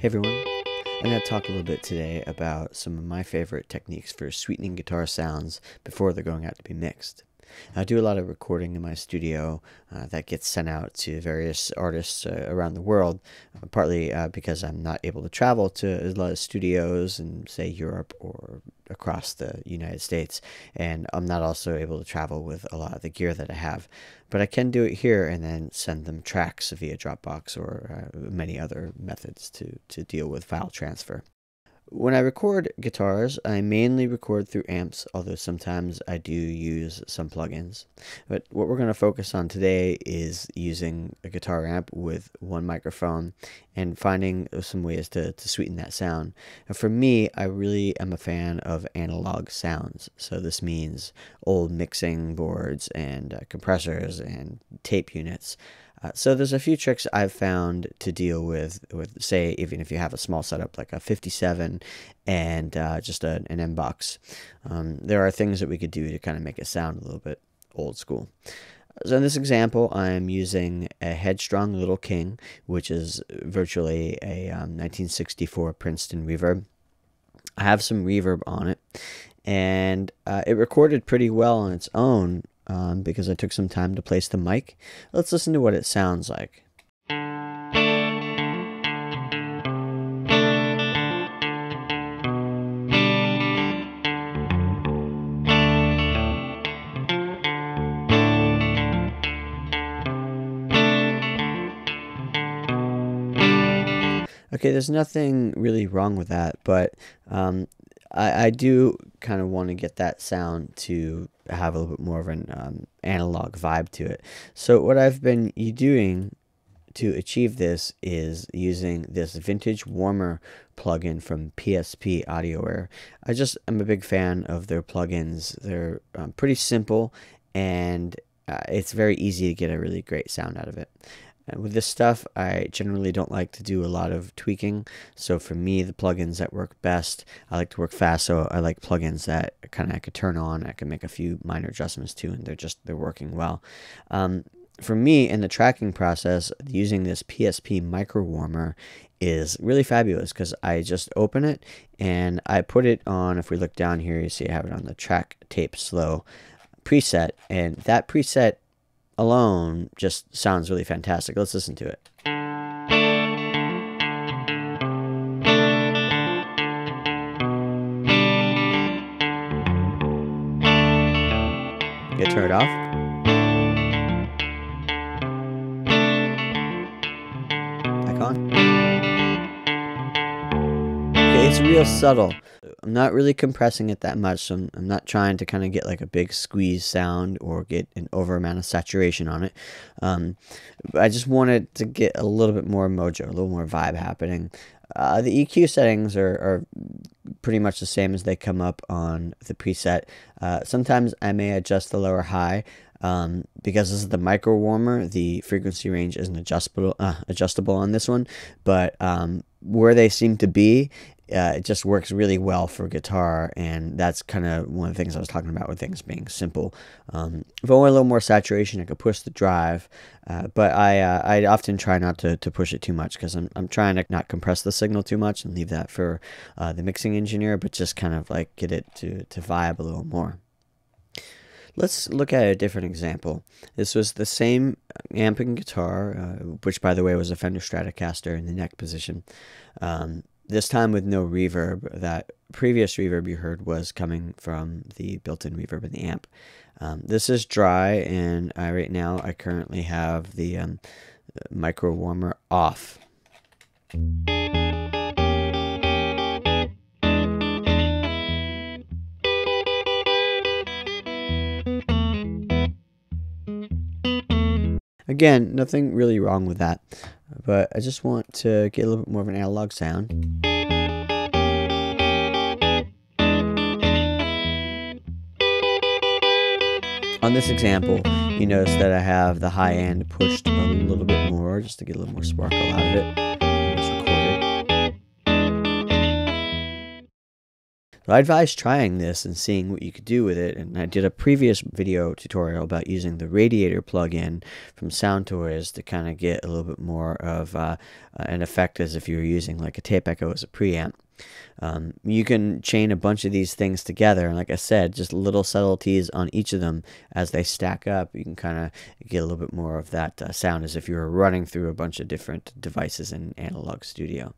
Hey everyone, I'm going to talk a little bit today about some of my favorite techniques for sweetening guitar sounds before they're going out to be mixed. I do a lot of recording in my studio that gets sent out to various artists around the world, partly because I'm not able to travel to a lot of studios in, say, Europe or across the United States, and I'm not also able to travel with a lot of the gear that I have. But I can do it here and then send them tracks via Dropbox or many other methods to deal with file transfer. When I record guitars, I mainly record through amps, although sometimes I do use some plugins. But what we're going to focus on today is using a guitar amp with one microphone and finding some ways to sweeten that sound. And for me, I really am a fan of analog sounds. So this means old mixing boards and compressors and tape units. So there's a few tricks I've found to deal with say, even if you have a small setup like a 57 and just an M box. There are things that we could do to kind of make it sound a little bit old school. So in this example, I'm using a Headstrong Little King, which is virtually a 1964 Princeton reverb. I have some reverb on it, and it recorded pretty well on its own. Because I took some time to place the mic. Let's listen to what it sounds like. Okay, there's nothing really wrong with that, but I do kind of want to get that sound to have a little bit more of an analog vibe to it. So what I've been doing to achieve this is using this Vintage Warmer plugin from PSP AudioWarmer. I'm a big fan of their plugins. They're pretty simple, and it's very easy to get a really great sound out of it. And with this stuff, I generally don't like to do a lot of tweaking. So for me, the plugins that work best, I like to work fast. So I like plugins that kind of I could turn on. I can make a few minor adjustments to, and they're working well. For me, in the tracking process, using this PSP MicroWarmer is really fabulous because I just open it and I put it on. If we look down here, you see I have it on the track tape slow preset, and that preset alone just sounds really fantastic. Let's listen to it. Okay, turn it off. Back on. Okay, it's real subtle. I'm not really compressing it that much, so I'm not trying to kind of get like a big squeeze sound or get an over amount of saturation on it. But I just wanted to get a little bit more mojo, a little more vibe happening. The EQ settings are pretty much the same as they come up on the preset. Sometimes I may adjust the lower high. Because this is the MicroWarmer, the frequency range isn't adjustable on this one, but where they seem to be, it just works really well for guitar, and that's kind of one of the things I was talking about with things being simple. If I want a little more saturation, I could push the drive, but I often try not to push it too much because I'm trying to not compress the signal too much and leave that for the mixing engineer, but just kind of like get it to vibe a little more. Let's look at a different example. This was the same amp and guitar, which by the way was a Fender Stratocaster in the neck position. This time with no reverb. That previous reverb you heard was coming from the built-in reverb in the amp. This is dry, and right now I currently have the MicroWarmer off. Again, nothing really wrong with that, but I just want to get a little bit more of an analog sound. On this example, you notice that I have the high end pushed a little bit more just to get a little more sparkle out of it. It's recorded. So I advise trying this and seeing what you could do with it. And I did a previous video tutorial about using the radiator plug-in from SoundToys to kind of get a little bit more of an effect as if you were using like a tape echo as a preamp. You can chain a bunch of these things together, and like I said, just little subtleties on each of them as they stack up. You can kind of get a little bit more of that sound as if you were running through a bunch of different devices in Analog Studio.